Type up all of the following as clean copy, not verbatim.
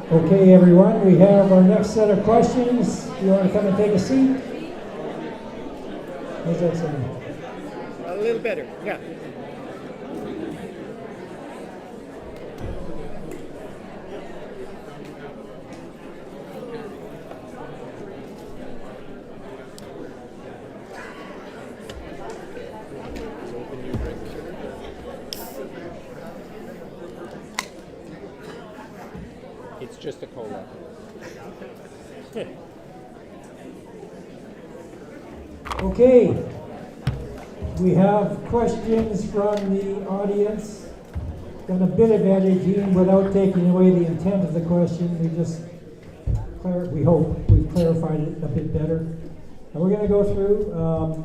Okay, everyone, we have our next set of questions. You want to come and take a seat? How's that sound? A little better, yeah. It's just a cola. Okay, we have questions from the audience. Done a bit of editing without taking away the intent of the question. We hope we've clarified it a bit better. And we're going to go through.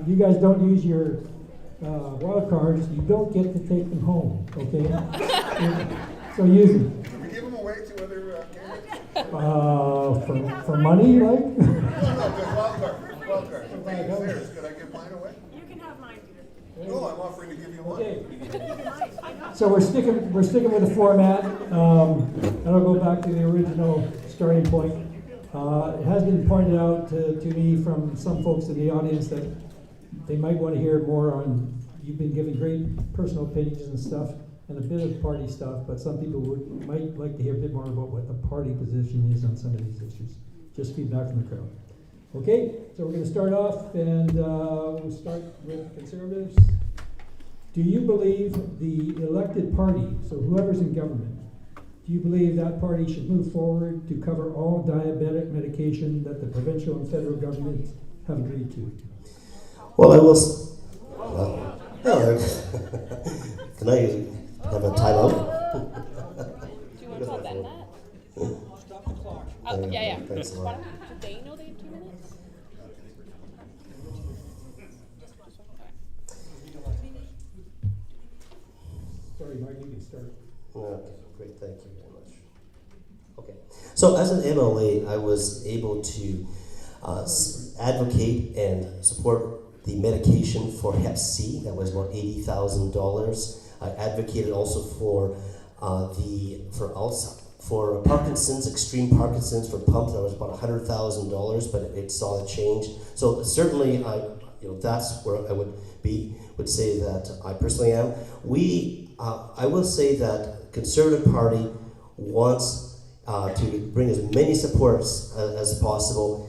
You guys don't use your wild cards. You don't get to take them home, okay? So use them. Can we give them away to other candidates? For money, like? No, just wild card. Wild card. So take it serious. Could I give mine away? You can have mine, Peter. No, I'm offering to give you one. Okay. So we're sticking with the format. And I'll go back to the original starting point. It has been pointed out to me from some folks in the audience that they might want to hear more on. You've been giving great personal opinions and stuff, and a bit of party stuff, but some people might like to hear a bit more about what the party position is on some of these issues. Just feedback from the crowd. Okay, so we're going to start off, and we'll start with Conservatives. Do you believe the elected party, so whoever's in government, do you believe that party should move forward to cover all diabetic medication that the provincial and federal governments have agreed to? Well, I will. Can I have a timeout? Do you want to call Ben that? Stop the clock. Oh, yeah. Thanks a lot. Do they know they have 2 minutes? Sorry, Mike, you can start. Okay, great, thank you very much. Okay, so as an MLA, I was able to advocate and support the medication for Hep C. That was about $80,000. I advocated also for for Parkinson's, extreme Parkinson's for pump. That was about $100,000, but it saw a change. So certainly, that's where I would say that I personally am. I will say that Conservative Party wants to bring as many supports as possible,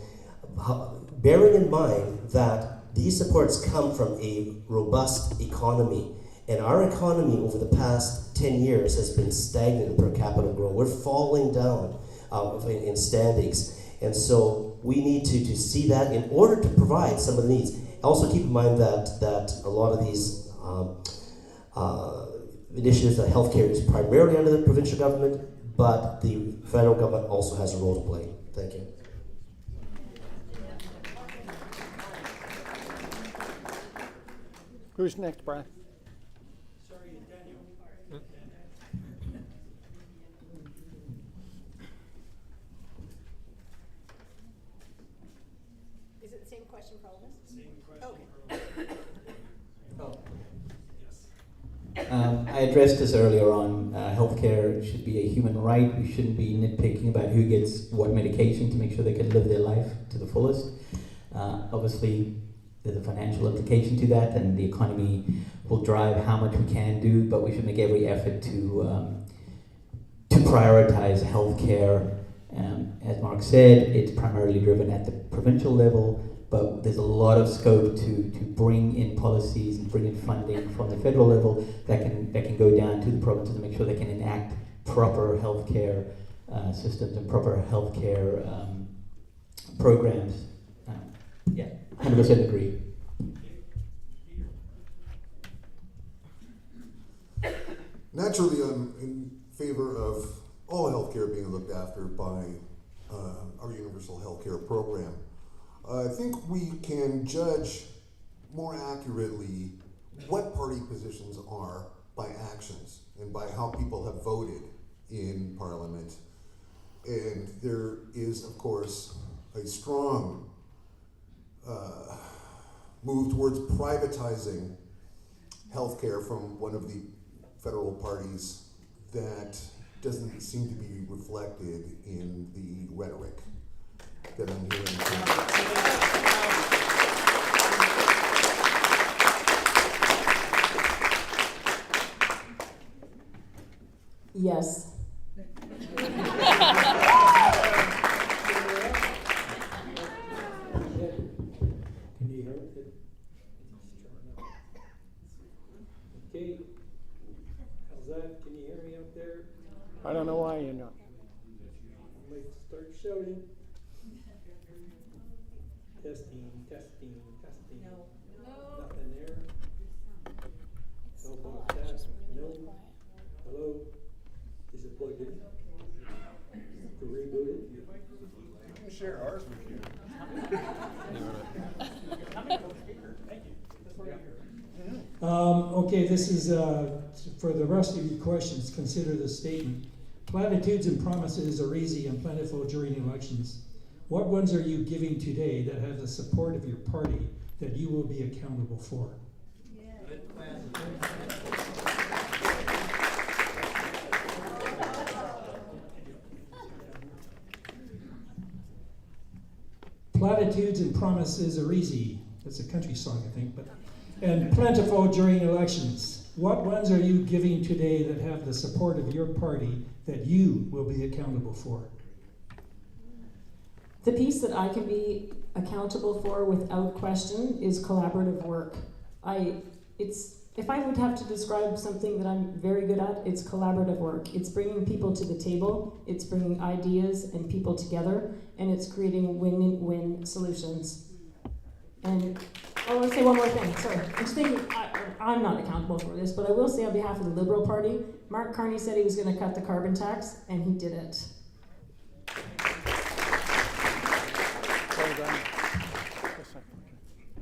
bearing in mind that these supports come from a robust economy. And our economy over the past 10 years has been stagnant in per capita growth. We're falling down in standings. And so we need to see that in order to provide some of the needs. Also keep in mind that a lot of these initiatives, that healthcare is primarily under the provincial government, but the federal government also has a role to play. Thank you. Who's next, Brian? Is it the same question for all of us? Same question Okay. for all. I addressed this earlier on. Healthcare should be a human right. We shouldn't be nitpicking about who gets what medication to make sure they can live their life to the fullest. Obviously, there's a financial implication to that, and the economy will drive how much we can do, but we should make every effort to prioritize healthcare. As Mark said, it's primarily driven at the provincial level, but there's a lot of scope to bring in policies and bring in funding from the federal level that can go down to the provinces and make sure they can enact proper healthcare systems and proper healthcare programs. 100% agree. Naturally, I'm in favor of all healthcare being looked after by our universal healthcare program. I think we can judge more accurately what party positions are by actions and by how people have voted in Parliament. And there is, of course, a strong move towards privatizing healthcare from one of the federal parties that doesn't seem to be reflected in the rhetoric that I'm hearing. Yes. Can you hear it? Okay. How's that? Can you hear me up there? I don't know why you're not. I might start shouting. Testing, testing, testing. No. Nothing there. No about that. No. Hello. Is it plugged in? To reboot it? We can share ours with you. Okay, this is, for the rest of your questions, consider this statement. Platitudes and promises are easy and plentiful during elections. What ones are you giving today that have the support of your party that you will be accountable for? Platitudes and promises are easy. That's a country song, I think, but and plentiful during elections. What ones are you giving today that have the support of your party that you will be accountable for? The piece that I can be accountable for without question is collaborative work. If I would have to describe something that I'm very good at, it's collaborative work. It's bringing people to the table, it's bringing ideas and people together, and it's creating win-win solutions. And I want to say one more thing. Sorry, I'm just thinking, I'm not accountable for this, but I will say on behalf of the Liberal Party, Mark Carney said he was going to cut the carbon tax, and he did it. Well done.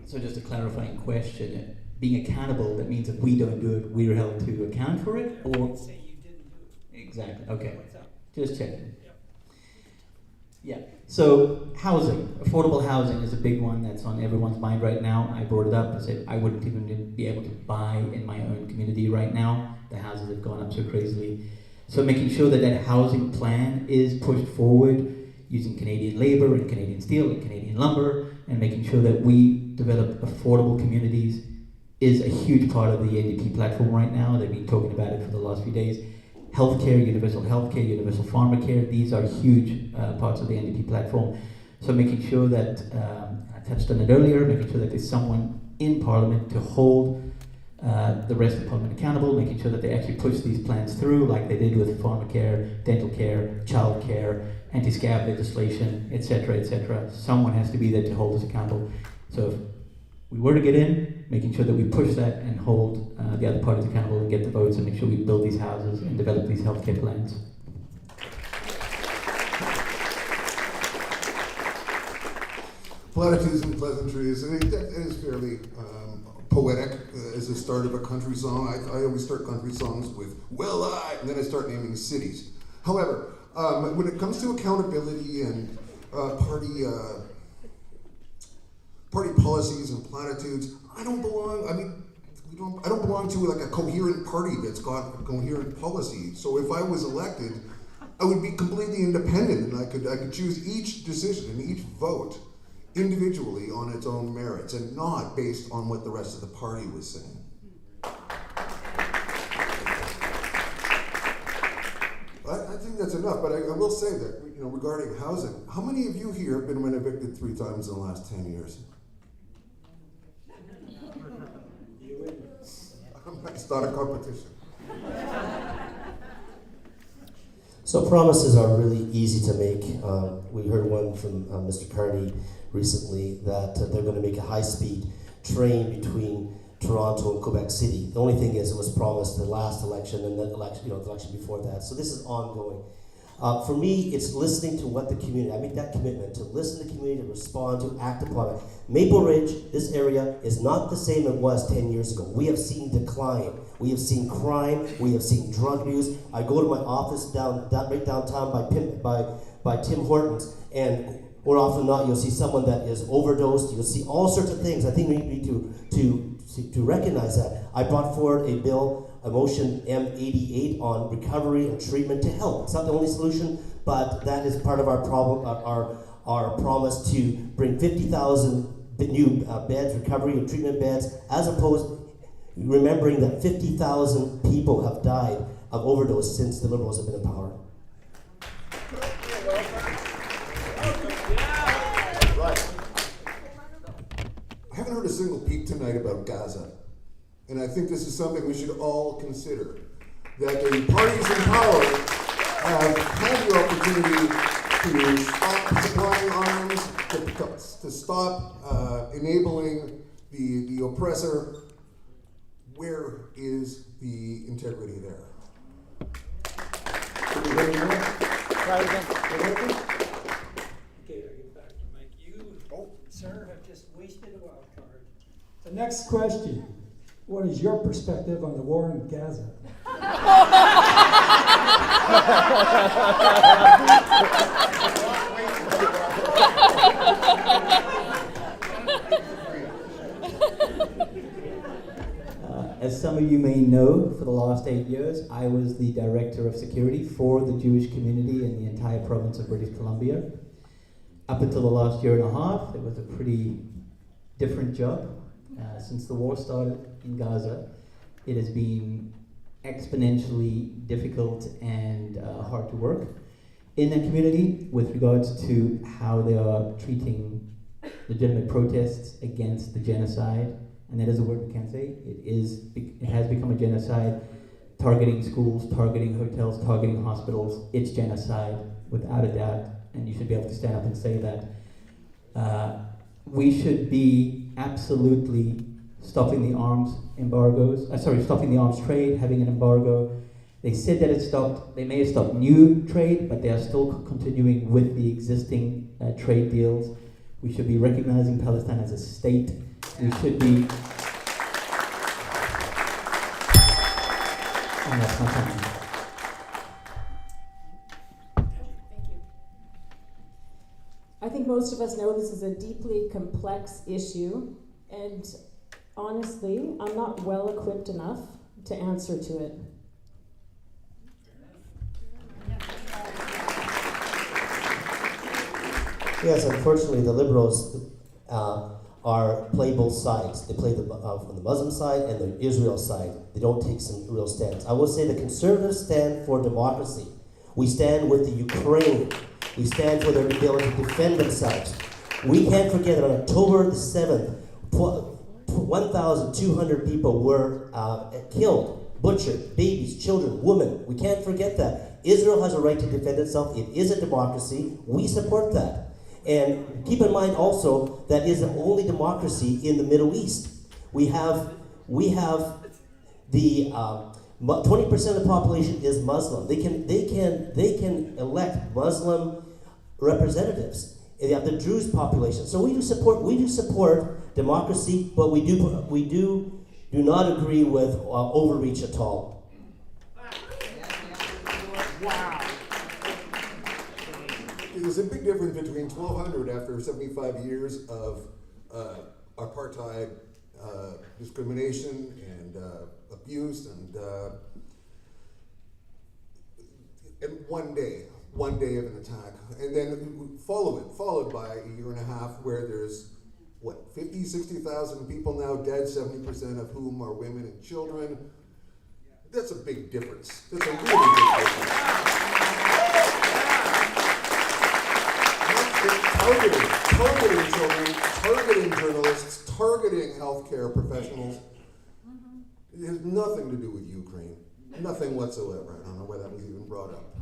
So just a clarifying question. Being accountable, that means if we don't do it, we're held to account for it? Or say you didn't do it. Exactly, okay. Just checking. Yeah, so housing, affordable housing is a big one that's on everyone's mind right now. I brought it up, I said I wouldn't even be able to buy in my own community right now. The houses have gone up so crazily. So making sure that that housing plan is pushed forward using Canadian labor and Canadian steel and Canadian lumber, and making sure that we develop affordable communities is a huge part of the NDP platform right now. They've been talking about it for the last few days. Healthcare, universal pharmacare, these are huge parts of the NDP platform. So making sure that, I touched on it earlier, making sure that there's someone in Parliament to hold the rest of Parliament accountable, making sure that they actually push these plans through like they did with pharmacare, dental care, child care, anti-scab legislation, etc., etc. Someone has to be there to hold us accountable. So if we were to get in, making sure that we push that and hold the other parties accountable and get the votes and make sure we build these houses and develop these healthcare plans. Platitudes and pleasantries, and it is fairly poetic as the start of a country song. I always start country songs with, well, and then I start naming cities. However, when it comes to accountability and party policies and platitudes, I don't belong to like a coherent party that's got a coherent policy. So if I was elected, I would be completely independent, and I could choose each decision and each vote individually on its own merits and not based on what the rest of the party was saying. I think that's enough, but I will say that, regarding housing, how many of you here have been evicted 3 times in the last 10 years? It's not a competition. So promises are really easy to make. We heard one from Mr. Carney recently that they're going to make a high-speed train between Toronto and Quebec City. The only thing is, it was promised the last election and the election, the election before that. So this is ongoing. For me, it's listening to what the community. I make that commitment to listen to the community, to respond, to act upon it. Maple Ridge, this area, is not the same it was 10 years ago. We have seen decline. We have seen crime. We have seen drug use. I go to my office right downtown by Tim Hortons, and more often than not, you'll see someone that is overdosed. You'll see all sorts of things. I think we need to recognize that. I brought forward a bill a motion M88 on recovery and treatment to help. It's not the only solution, but that is part of our problem, our promise to bring 50,000 new beds, recovery and treatment beds, as opposed, remembering that 50,000 people have died of overdose since the Liberals have been in power. Right. I haven't heard a single peep tonight about Gaza. And I think this is something we should all consider. That the parties in power have had the opportunity to stop supplying arms, to stop enabling the oppressor. Where is the integrity there? Try it again. Okay, I get back to Mike. You, sir, have just wasted a wild card. The next question. What is your perspective on the war in Gaza? As some of you may know, for the last 8 years, I was the director of security for the Jewish community in the entire province of British Columbia. Up until the last year and a half, it was a pretty different job. Since the war started in Gaza, it has been exponentially difficult and hard to work in that community with regards to how they are treating legitimate protests against the genocide. And that is a word we can't say. It has become a genocide, targeting schools, targeting hotels, targeting hospitals. It's genocide, without a doubt, and you should be able to stand up and say that. We should be absolutely stopping the arms stopping the arms trade, having an embargo. They said that it stopped. They may have stopped new trade, but they are still continuing with the existing trade deals. We should be recognizing Palestine as a state. We should be. And that's my comment. Thank you. I think most of us know this is a deeply complex issue, and honestly, I'm not well equipped enough to answer to it. Yes, unfortunately, the Liberals play both sides. They play on the Muslim side and the Israel side. They don't take some real stands. I will say the Conservatives stand for democracy. We stand with the Ukraine. We stand for their ability to defend themselves. We can't forget that on October the 7th, 1,200 people were killed, butchered, babies, children, women. We can't forget that. Israel has a right to defend itself. It is a democracy. We support that. And keep in mind also that is the only democracy in the Middle East. We have the 20% of the population is Muslim. They can elect Muslim representatives. They have the Druze population. So we do support democracy, but we do not agree with overreach at all. Wow. There's a big difference between 1,200 after 75 years of apartheid discrimination and abuse, and one day of an attack, and then followed by a year and a half where there's 50, 60,000 people now dead, 70% of whom are women and children. That's a big difference. That's a really big difference. Targeting children, targeting journalists, targeting healthcare professionals. It has nothing to do with Ukraine. Nothing whatsoever. I don't know why that was even brought up.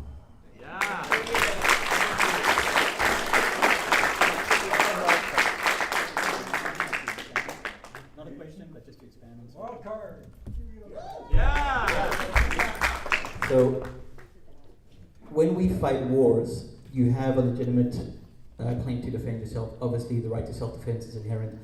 Not a question, but just to expand on Wild card. So, when we fight wars, you have a legitimate claim to defend yourself. Obviously, the right to self-defense is inherent.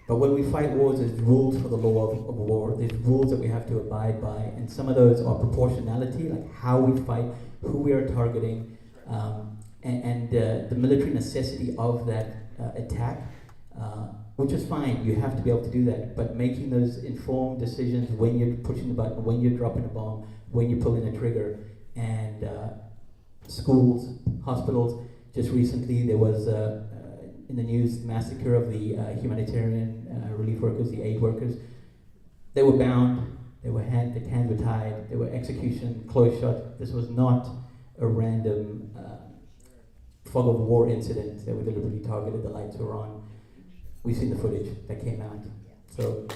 But when we fight wars, there's rules for the law of war. There's rules that we have to abide by, and some of those are proportionality, like how we fight, who we are targeting, and the military necessity of that attack. which is fine. You have to be able to do that. But making those informed decisions when you're pushing the button, when you're dropping a bomb, when you're pulling a trigger, and schools, hospitals. Just recently, there was in the news massacre of the humanitarian relief workers, the aid workers. They were bound. Their hands were tied. They were execution, close shot. This was not a random fog of war incident that were deliberately targeted. The lights were on. We've seen the footage that came out. So.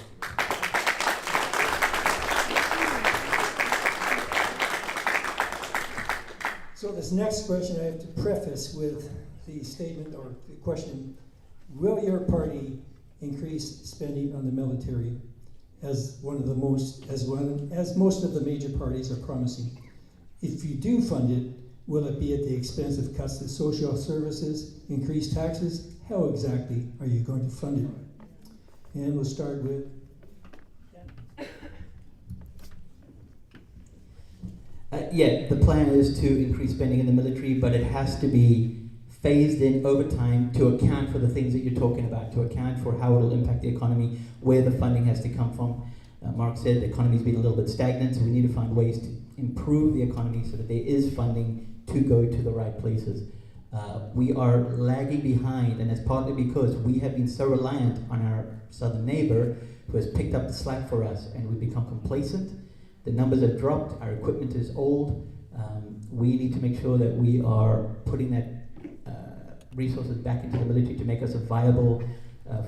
So this next question I have to preface with the statement or the question, will your party increase spending on the military as most of the major parties are promising? If you do fund it, will it be at the expense of cuts to social services, increased taxes? How exactly are you going to fund it? And we'll start with yeah, the plan is to increase spending in the military, but it has to be phased in over time to account for the things that you're talking about, to account for how it will impact the economy, where the funding has to come from. Mark said the economy's been a little bit stagnant, so we need to find ways to improve the economy so that there is funding to go to the right places. We are lagging behind, and it's partly because we have been so reliant on our southern neighbor who has picked up the slack for us, and we've become complacent. The numbers have dropped, our equipment is old. We need to make sure that we are putting that resources back into the military to make us a viable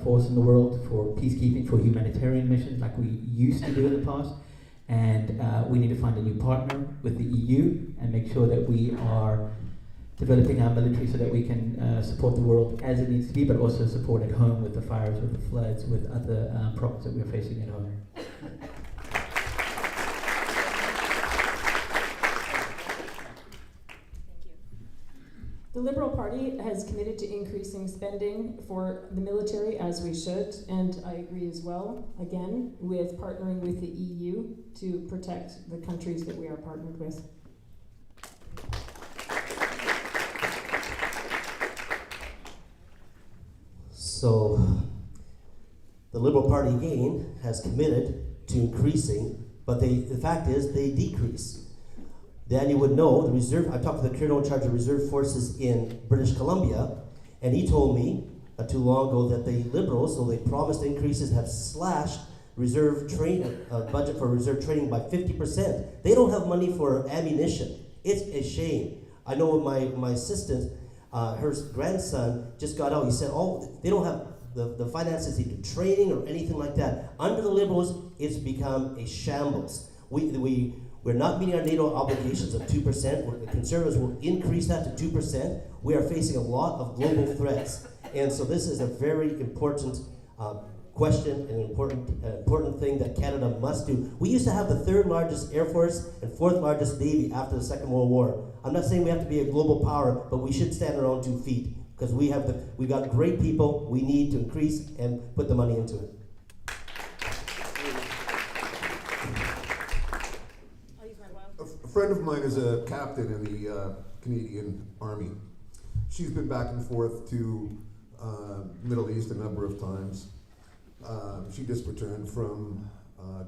force in the world for peacekeeping, for humanitarian missions like we used to do in the past. And we need to find a new partner with the EU and make sure that we are developing our military so that we can support the world as it needs to be, but also support at home with the fires, with the floods, with other problems that we're facing at home. The Liberal Party has committed to increasing spending for the military, as we should, and I agree as well, again, with partnering with the EU to protect the countries that we are partnered with. So, the Liberal Party again has committed to increasing, but the fact is they decrease. Dan, you would know, the reserve, I talked to the colonel in charge of reserve forces in British Columbia, and he told me not too long ago that the Liberals, though they promised increases, have slashed reserve budget for reserve training by 50%. They don't have money for ammunition. It's a shame. I know my assistant, her grandson just got out. He said, they don't have the finances to do training or anything like that. Under the Liberals, it's become a shambles. We're not meeting our NATO obligations of 2%. The Conservatives will increase that to 2%. We are facing a lot of global threats. And so this is a very important question and an important thing that Canada must do. We used to have the third largest Air Force and fourth largest Navy after the Second World War. I'm not saying we have to be a global power, but we should stand on our own 2 feet because we've got great people. We need to increase and put the money into it. A friend of mine is a captain in the Canadian Army. She's been back and forth to Middle East a number of times. She just returned from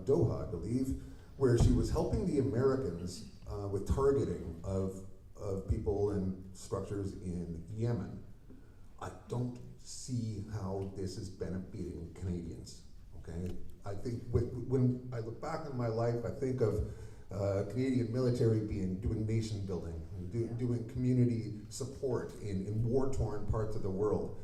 Doha, I believe, where she was helping the Americans with targeting of people and structures in Yemen. I don't see how this is benefiting Canadians, okay? I think when I look back on my life, I think of Canadian military doing nation building, doing community support in war-torn parts of the world.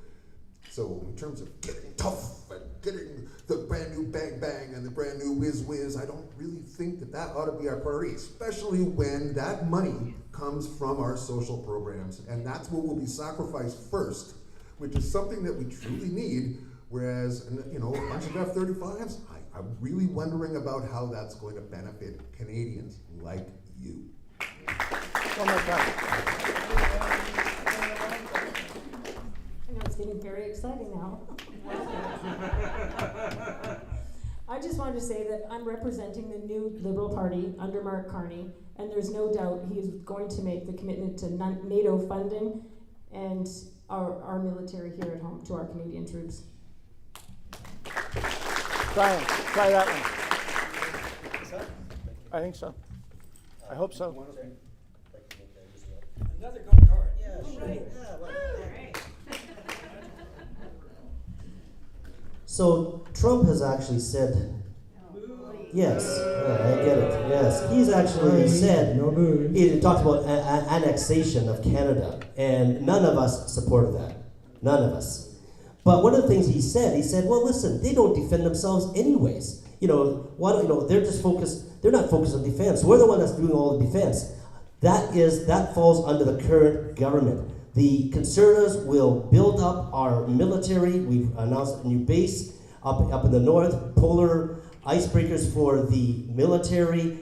So in terms of getting tough and getting the brand new bang bang and the brand new whiz whiz, I don't really think that ought to be our priority, especially when that money comes from our social programs, and that's what will be sacrificed first, which is something that we truly need. Whereas, a bunch of F-35s, I'm really wondering about how that's going to benefit Canadians like you. One more time. I know it's getting very exciting now. I just wanted to say that I'm representing the new Liberal Party under Mark Carney, and there's no doubt he is going to make the commitment to NATO funding and our military here at home, to our Canadian troops. Try that one. I think so. I hope so. Another gold card. So Trump has actually said, yes, I get it. Yes, he's actually said, No booze. he talked about annexation of Canada, and none of us supported that. None of us. But one of the things he said, well, listen, they don't defend themselves anyways. They're just focused. They're not focused on defense. We're the one that's doing all the defense. That falls under the current government. The Conservatives will build up our military. We've announced a new base up in the north, polar icebreakers for the military,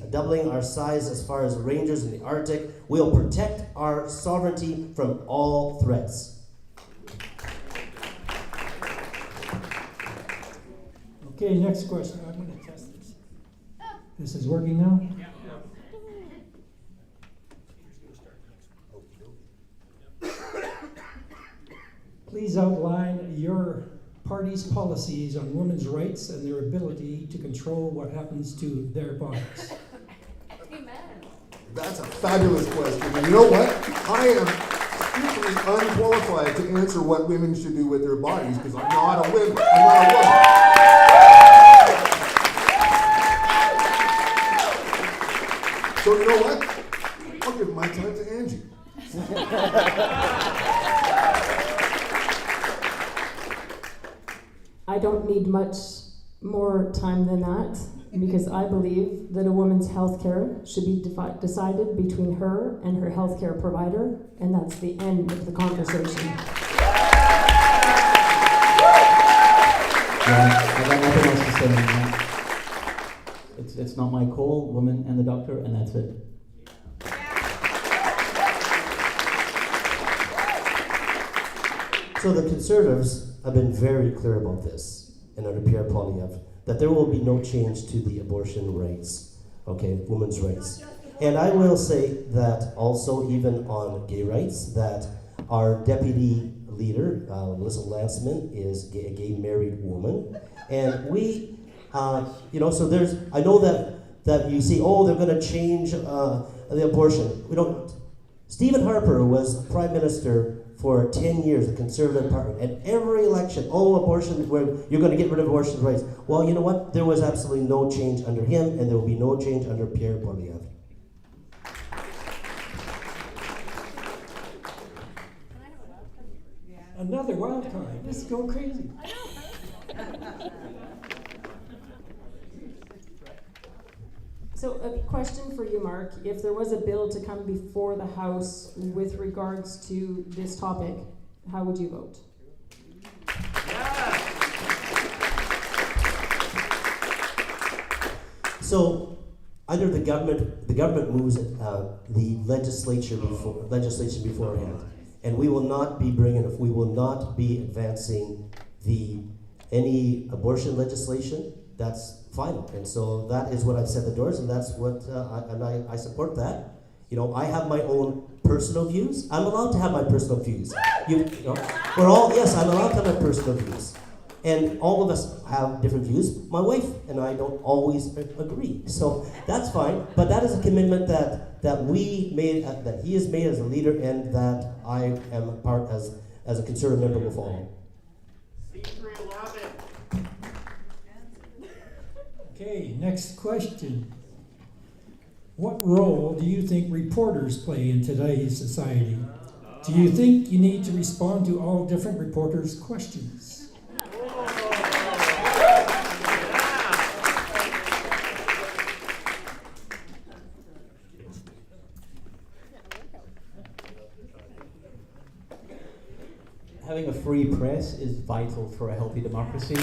doubling our size as far as rangers in the Arctic. We'll protect our sovereignty from all threats. Okay, next question. I'm going to test this. This is working now? Please outline your party's policies on women's rights and their ability to control what happens to their bodies. Amen. That's a fabulous question. And you know what? I am equally unqualified to answer what women should do with their bodies because I'm not a woman. I'm not a woman. So you know what? I'll give my time to Angie. I don't need much more time than that because I believe that a woman's health care should be decided between her and her health care provider, and that's the end of the conversation. I got nothing else to say on that. It's not my call, woman and the doctor, and that's it. So the Conservatives have been very clear about this, and under Pierre Poilievre, that there will be no change to the abortion rights, okay, women's rights. And I will say that also, even on gay rights, that our deputy leader, Melissa Lanceman, is a gay married woman. And we, so there's, I know that you see, oh, they're going to change the abortion. We don't. Stephen Harper was Prime Minister for 10 years, the Conservative Party, and every election, abortion, where you're going to get rid of abortion rights. Well, you know what? There was absolutely no change under him, and there will be no change under Pierre Poilievre. Another wild card. This is going crazy. So a question for you, Mark. If there was a bill to come before the House with regards to this topic, how would you vote? So, under the government moves the legislation beforehand, and we will not be advancing any abortion legislation. That's final, and so that is what I've said the doors, and that's what I support that. I have my own personal views. I'm allowed to have my personal views. I'm allowed to have my personal views. And all of us have different views. My wife and I don't always agree. So that's fine. But that is a commitment that we made, that he has made as a leader, and that I am a part as a Conservative member will follow. Okay, next question. What role do you think reporters play in today's society? Do you think you need to respond to all different reporters' questions? Having a free press is vital for a healthy democracy.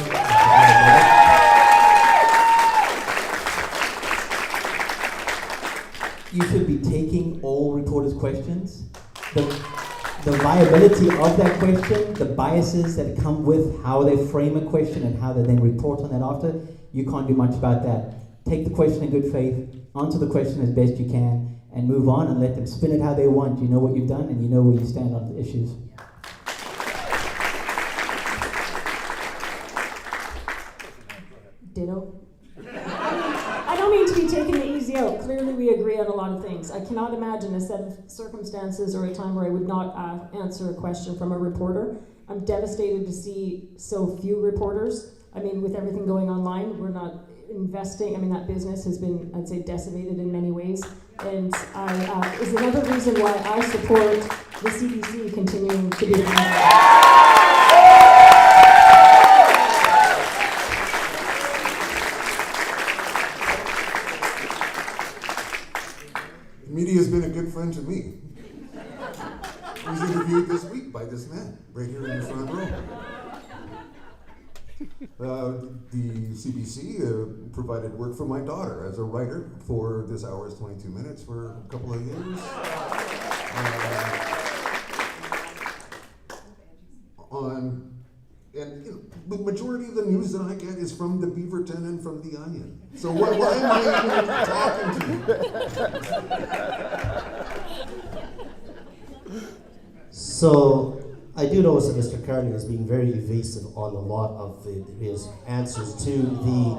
You should be taking all reporters' questions. The viability of that question, the biases that come with how they frame a question and how they then report on that after, you can't do much about that. Take the question in good faith, answer the question as best you can, and move on and let them spin it how they want. You know what you've done and you know where you stand on the issues. Ditto. I don't mean to be taking the easy out. Clearly, we agree on a lot of things. I cannot imagine a set of circumstances or a time where I would not answer a question from a reporter. I'm devastated to see so few reporters. I mean, with everything going online, we're not investing. I mean, that business has been, I'd say, decimated in many ways. And is another reason why I support the CBC continuing to be the Media has been a good friend to me. I was interviewed this week by this man, right here in the front row. The CBC provided work for my daughter as a writer for This Hour is 22 Minutes for a couple of years. And you know, the majority of the news that I get is from the Beaverton and from the Onion. So why am I even talking to you? So I do notice that Mr. Carney is being very evasive on a lot of his answers to the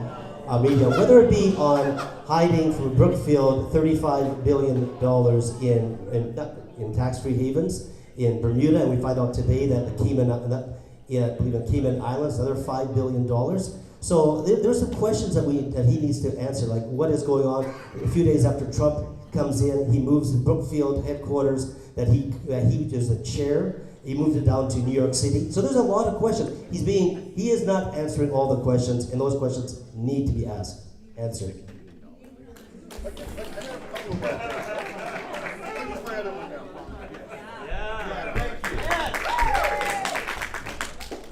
media, whether it be on hiding from Brookfield $35 billion in tax-free havens in Bermuda, and we find out today that the Cayman Islands, another $5 billion. So there's some questions that he needs to answer, like what is going on. A few days after Trump comes in, he moves the Brookfield headquarters that he was the chair. He moved it down to New York City. So there's a lot of questions. He is not answering all the questions, and those questions need to be answered.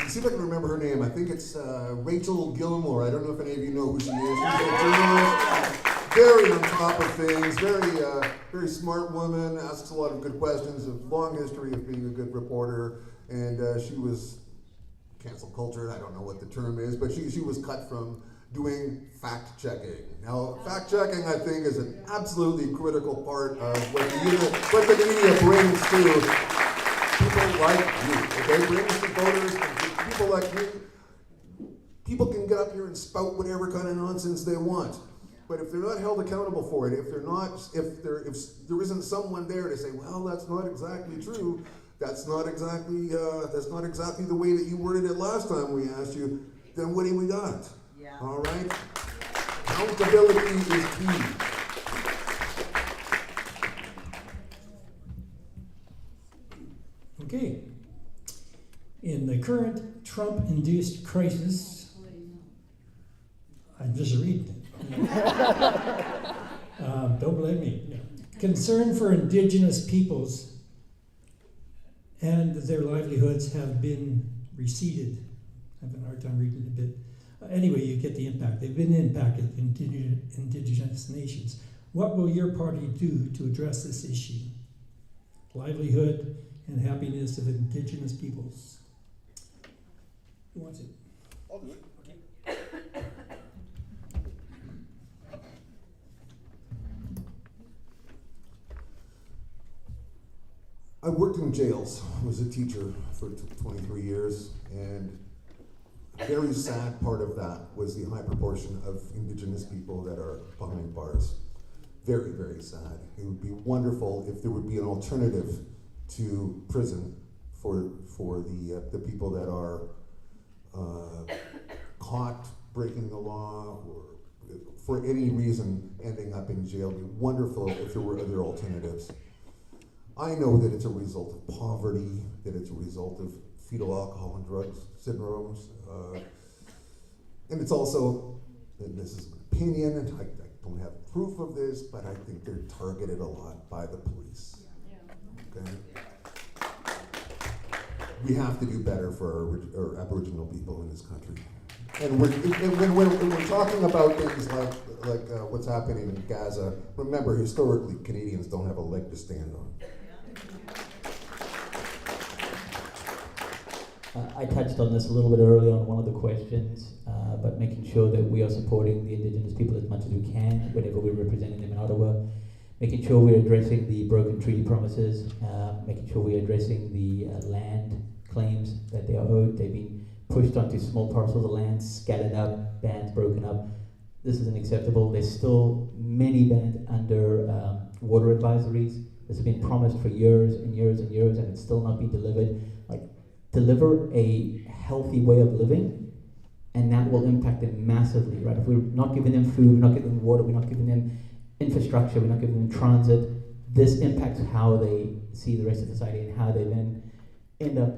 See if I can remember her name. I think it's Rachel Gilmore. I don't know if any of you know who she is. She's a journalist, very on top of things, very smart woman, asks a lot of good questions, a long history of being a good reporter, and she was cancel culture. I don't know what the term is, but she was cut from doing fact-checking. Now, fact-checking, I think, is an absolutely critical part of what the media brings to people like you. Okay, brings to voters, people like me. People can get up here and spout whatever kind of nonsense they want, but if they're not held accountable for it, if there isn't someone there to say, well, that's not exactly true, that's not exactly the way that you worded it last time we asked you, then what do we got? Yeah. All right. Accountability is key. Okay. In the current Trump-induced crisis, I'm just reading it. Don't blame me. Concern for Indigenous peoples and their livelihoods have been receded. I have a hard time reading it a bit. Anyway, you get the impact. They've been impacted, Indigenous nations. What will your party do to address this issue? Livelihood and happiness of Indigenous peoples. Who wants it? I'll do it. I worked in jails, was a teacher for 23 years, and a very sad part of that was the high proportion of Indigenous people that are behind bars. Very, very sad. It would be wonderful if there would be an alternative to prison for the people that are caught breaking the law or for any reason ending up in jail. It would be wonderful if there were other alternatives. I know that it's a result of poverty, that it's a result of fetal alcohol and drugs syndromes, and it's also, and this is an opinion, and I don't have proof of this, but I think they're targeted a lot by the police. Okay? We have to do better for our Aboriginal people in this country. And when we're talking about things like what's happening in Gaza, remember, historically, Canadians don't have a leg to stand on. I touched on this a little bit earlier on one of the questions, but making sure that we are supporting the Indigenous people as much as we can whenever we're representing them in Ottawa, making sure we're addressing the broken treaty promises, making sure we're addressing the land claims that they are owed. They've been pushed onto small parcels of land, scattered up, bands broken up. This isn't acceptable. There's still many bands under water advisories. This has been promised for years and years and years, and it's still not been delivered. Like, deliver a healthy way of living, and that will impact them massively, right? If we're not giving them food, we're not giving them water, we're not giving them infrastructure, we're not giving them transit, this impacts how they see the rest of society and how they then end up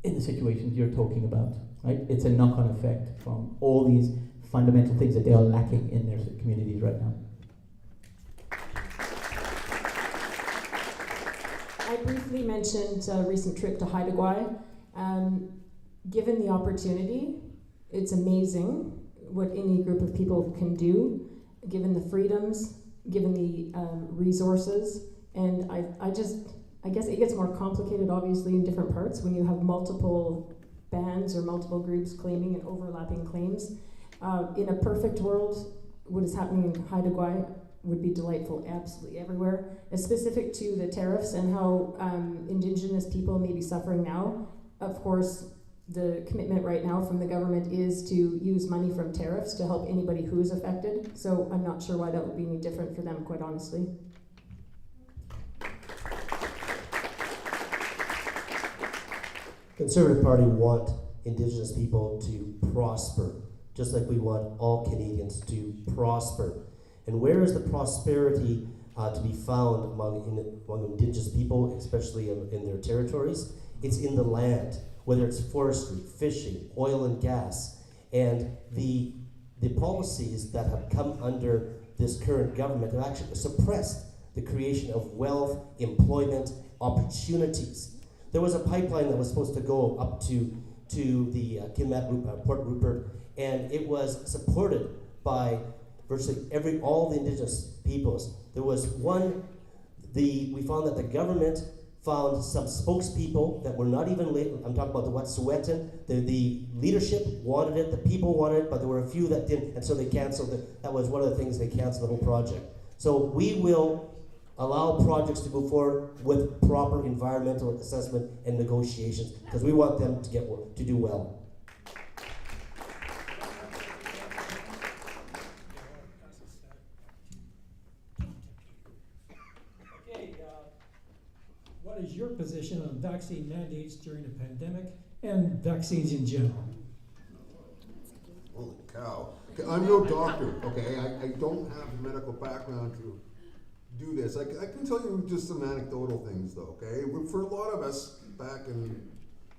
in the situations you're talking about, right? It's a knock-on effect from all these fundamental things that they are lacking in their communities right now. I briefly mentioned a recent trip to Haida Gwaii. Given the opportunity, it's amazing what any group of people can do, given the freedoms, given the resources, and I guess it gets more complicated, obviously, in different parts when you have multiple bands or multiple groups claiming and overlapping claims. In a perfect world, what is happening in Haida Gwaii would be delightful absolutely everywhere. As specific to the tariffs and how Indigenous people may be suffering now, of course, the commitment right now from the government is to use money from tariffs to help anybody who is affected. So I'm not sure why that would be any different for them, quite honestly. Conservative Party want Indigenous people to prosper, just like we want all Canadians to prosper. And where is the prosperity to be found among Indigenous people, especially in their territories? It's in the land, whether it's forestry, fishing, oil and gas. And the policies that have come under this current government have actually suppressed the creation of wealth, employment, opportunities. There was a pipeline that was supposed to go up to the Kitimat, Port Rupert, and it was supported by virtually all the Indigenous peoples. There was we found that the government found some spokespeople that were not even, I'm talking about the Wet'suwet'en, the leadership wanted it, the people wanted it, but there were a few that didn't, and so they canceled it. That was one of the things, they canceled the whole project. So we will allow projects to move forward with proper environmental assessment and negotiations, because we want them to do well. What is your position on vaccine mandates during the pandemic and vaccines in general? Holy cow. Okay, I'm no doctor, okay? I don't have a medical background to do this. I can tell you just some anecdotal things, though, okay? For a lot of us, back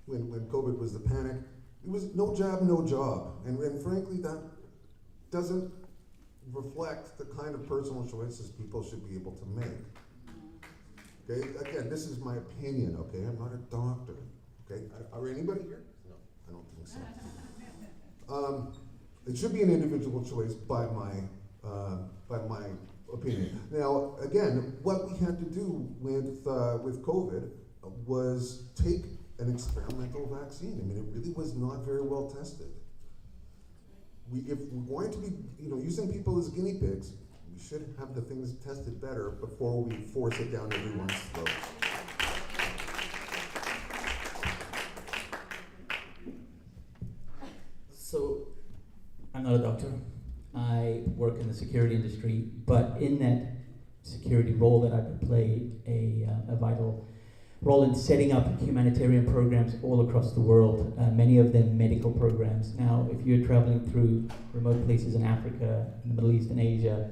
when COVID was the panic, it was no jab, no job. And frankly, that doesn't reflect the kind of personal choices people should be able to make. Okay, again, this is my opinion, okay? I'm not a doctor, okay? Are anybody here? No, I don't think so. It should be an individual choice by my opinion. Now, again, what we had to do with COVID was take an experimental vaccine. I mean, it really was not very well tested. If we're going to be, using people as guinea pigs, we should have the things tested better before we force it down everyone's throat. So, I'm not a doctor. I work in the security industry, but in that security role that I've played a vital role in setting up humanitarian programs all across the world, many of them medical programs. Now, if you're traveling through remote places in Africa, in the Middle East and Asia,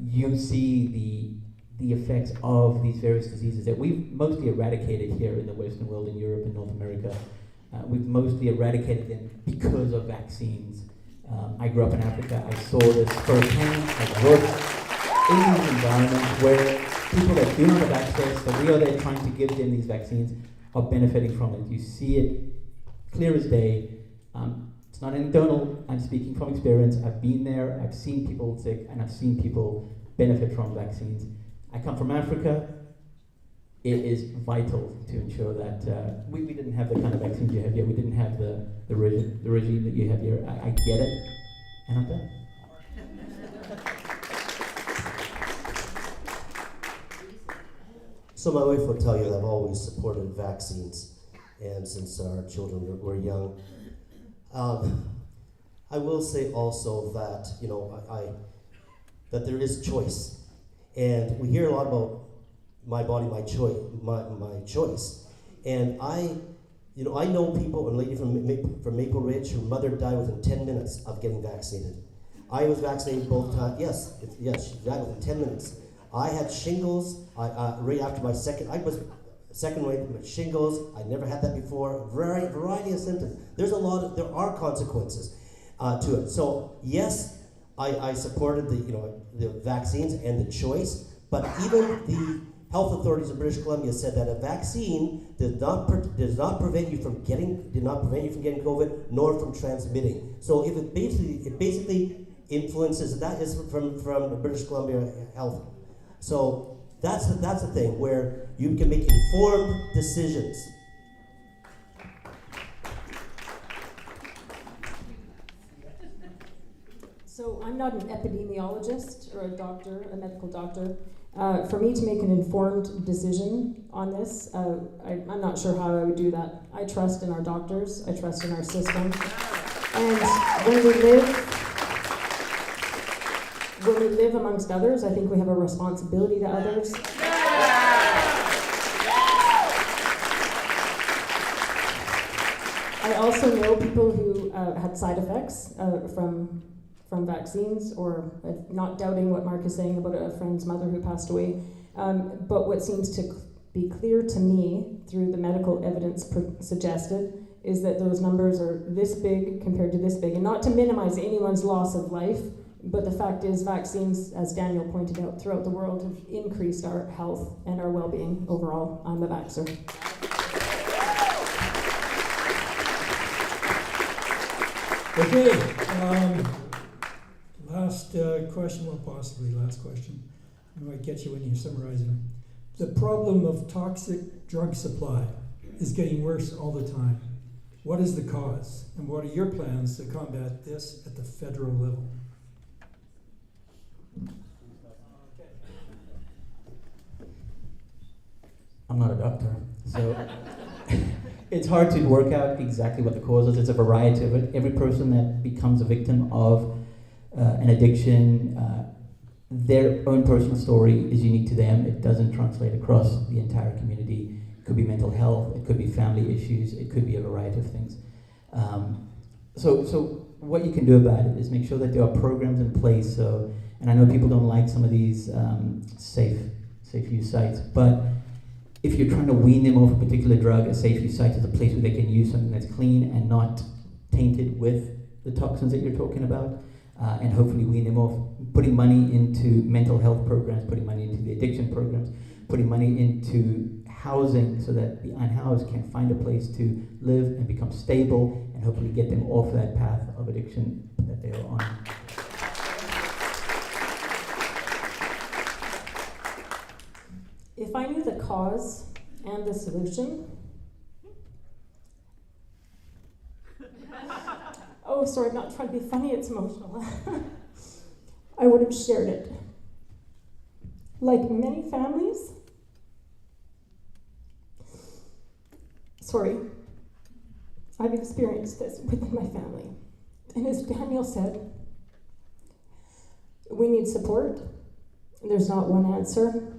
you see the effects of these various diseases that we've mostly eradicated here in the Western world, in Europe and North America. We've mostly eradicated them because of vaccines. I grew up in Africa. I saw this firsthand. I worked in these environments where people that do not have access, that we are there trying to give them these vaccines, are benefiting from it. You see it clear as day. It's not anecdotal. I'm speaking from experience. I've been there. I've seen people sick, and I've seen people benefit from vaccines. I come from Africa. It is vital to ensure that we didn't have the kind of vaccines you have here. We didn't have the regime that you have here. I get it, and I'm done. So my wife will tell you that I've always supported vaccines, and since our children were young, I will say also that, you know, that there is choice. And we hear a lot about my body, my choice, my choice. And I know people, a lady from Maple Ridge, her mother died within 10 minutes of getting vaccinated. I was vaccinated both times. Yes, she died within 10 minutes. I had shingles right after my second. I was second wave with shingles. I never had that before. Variety of symptoms. There are consequences to it. So yes, I supported the vaccines and the choice, but even the health authorities of British Columbia said that a vaccine does not prevent you from getting COVID nor from transmitting. So if it basically influences, that is from British Columbia Health. So that's the thing where you can make informed decisions. So I'm not an epidemiologist or a doctor, a medical doctor. For me to make an informed decision on this, I'm not sure how I would do that. I trust in our doctors, I trust in our system. And when we live amongst others, I think we have a responsibility to others. I also know people who had side effects from vaccines, or not doubting what Mark is saying about a friend's mother who passed away. But what seems to be clear to me through the medical evidence suggested is that those numbers are this big compared to this big. And not to minimize anyone's loss of life, but the fact is vaccines, as Daniel pointed out, throughout the world have increased our health and our well-being overall. I'm a vaxxer. Okay, last question, well, possibly last question. I might get you when you're summarizing. The problem of toxic drug supply is getting worse all the time. What is the cause, and what are your plans to combat this at the federal level? I'm not a doctor, so it's hard to work out exactly what the cause is. It's a variety of it. Every person that becomes a victim of an addiction, their own personal story is unique to them. It doesn't translate across the entire community. It could be mental health, it could be family issues, it could be a variety of things. So what you can do about it is make sure that there are programs in place. So, and I know people don't like some of these safe use sites, but if you're trying to wean them off a particular drug, a safe use site is a place where they can use something that's clean and not tainted with the toxins that you're talking about, and hopefully wean them off. Putting money into mental health programs, putting money into the addiction programs, putting money into housing so that the unhoused can find a place to live and become stable, and hopefully get them off that path of addiction that they are on. If I knew the cause and the solution, oh, sorry, I'm not trying to be funny, it's emotional. I would have shared it. Like many families, sorry, I've experienced this within my family. And as Daniel said, we need support. There's not one answer.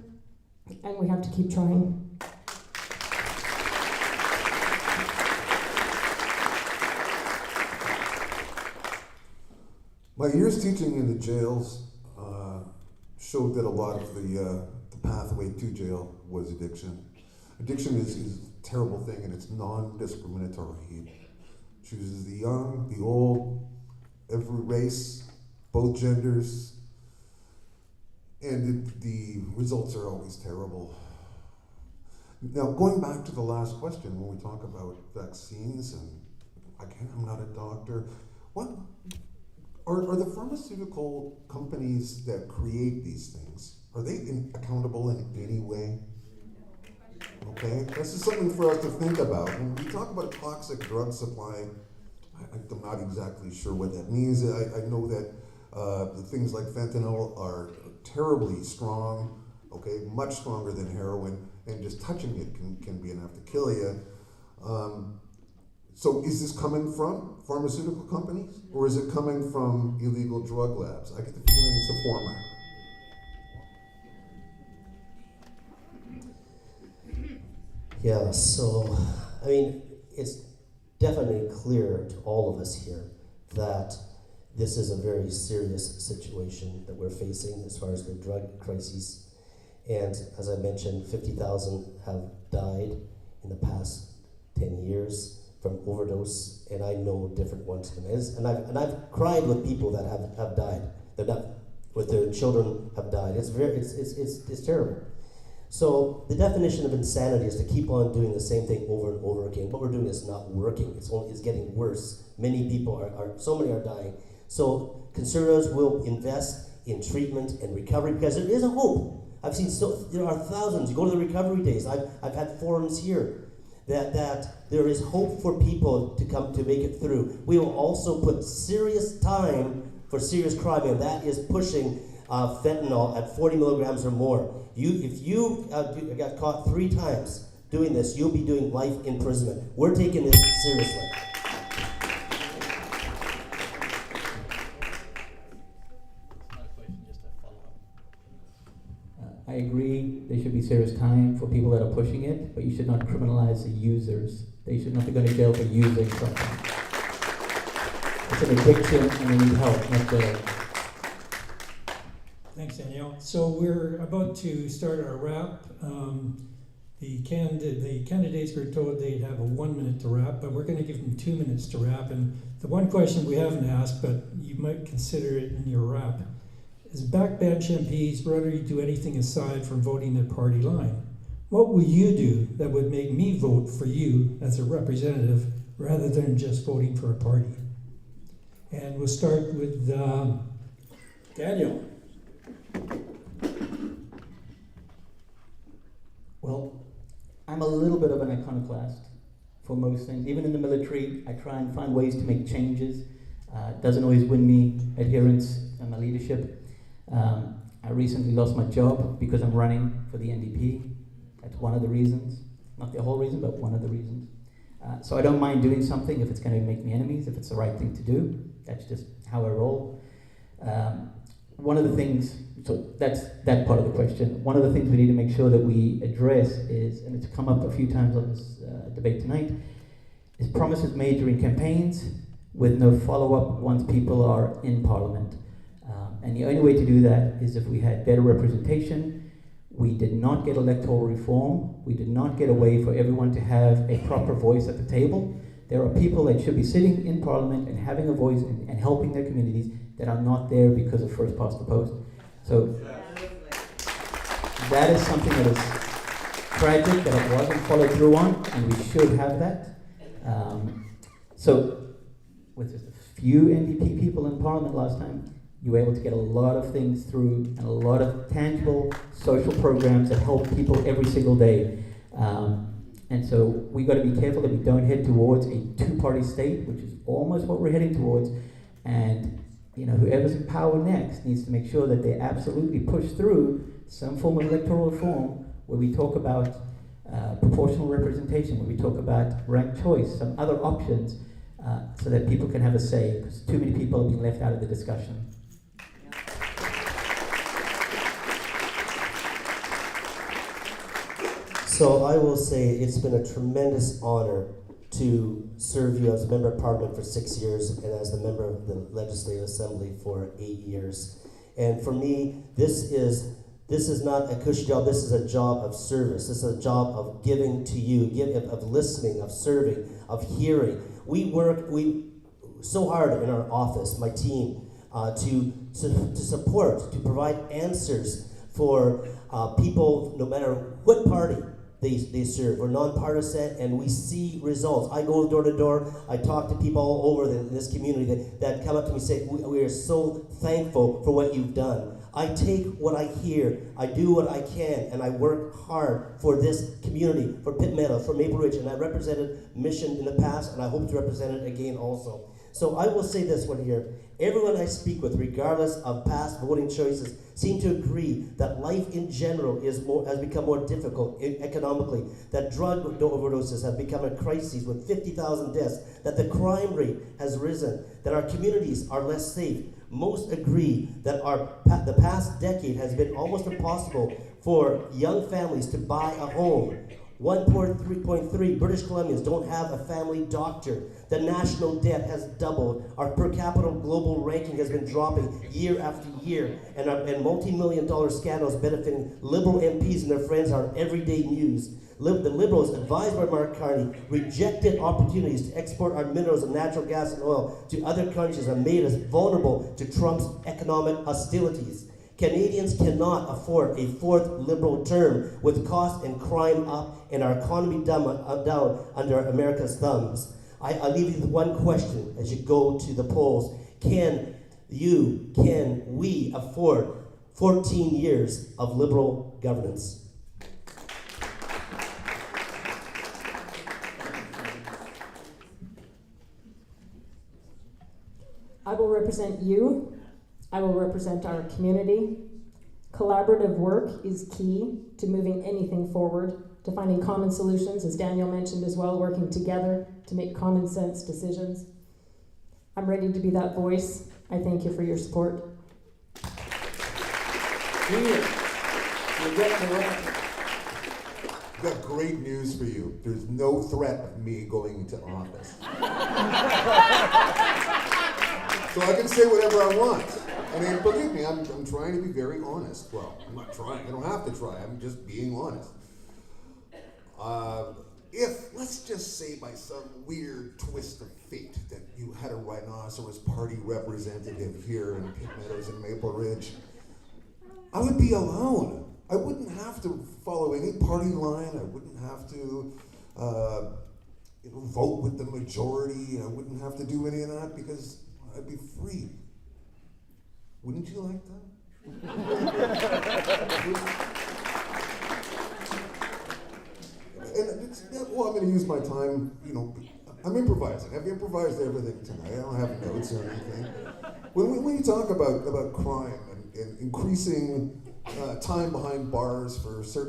And we have to keep trying. My years teaching in the jails showed that a lot of the pathway to jail was addiction. Addiction is a terrible thing, and it's non-discriminatory. It chooses the young, the old, every race, both genders, and the results are always terrible. Now, going back to the last question, when we talk about vaccines, and again, I'm not a doctor, what are the pharmaceutical companies that create these things, are they accountable in any way? Okay, this is something for us to think about. When we talk about a toxic drug supply, I'm not exactly sure what that means. I know that the things like fentanyl are terribly strong, okay, much stronger than heroin, and just touching it can be enough to kill you. So is this coming from pharmaceutical companies, or is it coming from illegal drug labs? I get the feeling it's the former. Yeah, so, I mean, it's definitely clear to all of us here that this is a very serious situation that we're facing as far as the drug crises. And as I mentioned, 50,000 have died in the past 10 years from overdose, and I know different ones. And I've cried with people that have died. They're not, with their children have died. It's terrible. So the definition of insanity is to keep on doing the same thing over and over again. What we're doing is not working. It's getting worse. Many people so many are dying. So conservatives will invest in treatment and recovery because there is a hope. I've seen there are thousands. You go to the recovery days. I've had forums here that there is hope for people to come to make it through. We will also put serious time for serious crime, and that is pushing fentanyl at 40 milligrams or more. If you got caught 3 times doing this, you'll be doing life imprisonment. We're taking this seriously. I agree there should be serious time for people that are pushing it, but you should not criminalize the users. They should not be going to jail for using something. It's an addiction and they need help, not jail. Thanks, Danielle. So we're about to start our wrap. The candidates were told they'd have a 1 minute to wrap, but we're going to give them 2 minutes to wrap. And the one question we haven't asked, but you might consider it in your wrap, is backbench MPs rarely do anything aside from voting their party line. What will you do that would make me vote for you as a representative rather than just voting for a party? And we'll start with Daniel. Well, I'm a little bit of an iconoclast for most things. Even in the military, I try and find ways to make changes. It doesn't always win me adherence and my leadership. I recently lost my job because I'm running for the NDP. That's one of the reasons. Not the whole reason, but one of the reasons. So I don't mind doing something if it's going to make me enemies, if it's the right thing to do. That's just how I roll. One of the things, so that's that part of the question. One of the things we need to make sure that we address is, and it's come up a few times on this debate tonight, is promises made during campaigns with no follow-up once people are in Parliament. And the only way to do that is if we had better representation. We did not get electoral reform. We did not get a way for everyone to have a proper voice at the table. There are people that should be sitting in Parliament and having a voice and helping their communities that are not there because of first past the post. So that is something that is tragic that it wasn't followed through on, and we should have that. So with just a few NDP people in Parliament last time, you were able to get a lot of things through and a lot of tangible social programs that help people every single day. And so we got to be careful that we don't head towards a two-party state, which is almost what we're heading towards. And whoever's in power next needs to make sure that they absolutely push through some form of electoral reform where we talk about proportional representation, where we talk about ranked choice, some other options, so that people can have a say, because too many people are being left out of the discussion. So I will say it's been a tremendous honor to serve you as a member of Parliament for 6 years and as the member of the Legislative Assembly for 8 years. And for me, this is not a cushy job. This is a job of service. This is a job of giving to you, of listening, of serving, of hearing. We work so hard in our office, my team, to support, to provide answers for people, no matter what party they serve. We're nonpartisan, and we see results. I go door to door. I talk to people all over this community that come up to me and say, we are so thankful for what you've done. I take what I hear, I do what I can, and I work hard for this community, for Pitt Meadows, for Maple Ridge, and I represented Mission in the past, and I hope to represent it again also. So I will say this one here. Everyone I speak with, regardless of past voting choices, seem to agree that life in general has become more difficult economically, that drug overdoses have become a crisis with 50,000 deaths, that the crime rate has risen, that our communities are less safe. Most agree that the past decade has been almost impossible for young families to buy a home. 1.3 British Columbians don't have a family doctor. The national debt has doubled. Our per capita global ranking has been dropping year after year. And multi-million-dollar scandals benefiting Liberal MPs and their friends are everyday news. The Liberals, advised by Mark Carney, rejected opportunities to export our minerals and natural gas and oil to other countries and made us vulnerable to Trump's economic hostilities. Canadians cannot afford a fourth Liberal term with cost and crime up and our economy down under America's thumbs. I leave you with one question as you go to the polls. Can we afford 14 years of Liberal governance? I will represent you. I will represent our community. Collaborative work is key to moving anything forward, to finding common solutions, as Daniel mentioned as well, working together to make common sense decisions. I'm ready to be that voice. I thank you for your support. I've got great news for you. There's no threat of me going into office. So I can say whatever I want. I mean, believe me, I'm trying to be very honest. Well, I'm not trying. I don't have to try. I'm just being honest. If, let's just say by some weird twist of fate, that you had a Rhinoceros Party representative here in Pitt Meadows and Maple Ridge, I would be alone. I wouldn't have to follow any party line. I wouldn't have to vote with the majority. I wouldn't have to do any of that because I'd be free. Wouldn't you like that? Well, I'm going to use my time, I'm improvising. I've improvised everything tonight. I don't have notes or anything. When you talk about crime and increasing time behind bars for certain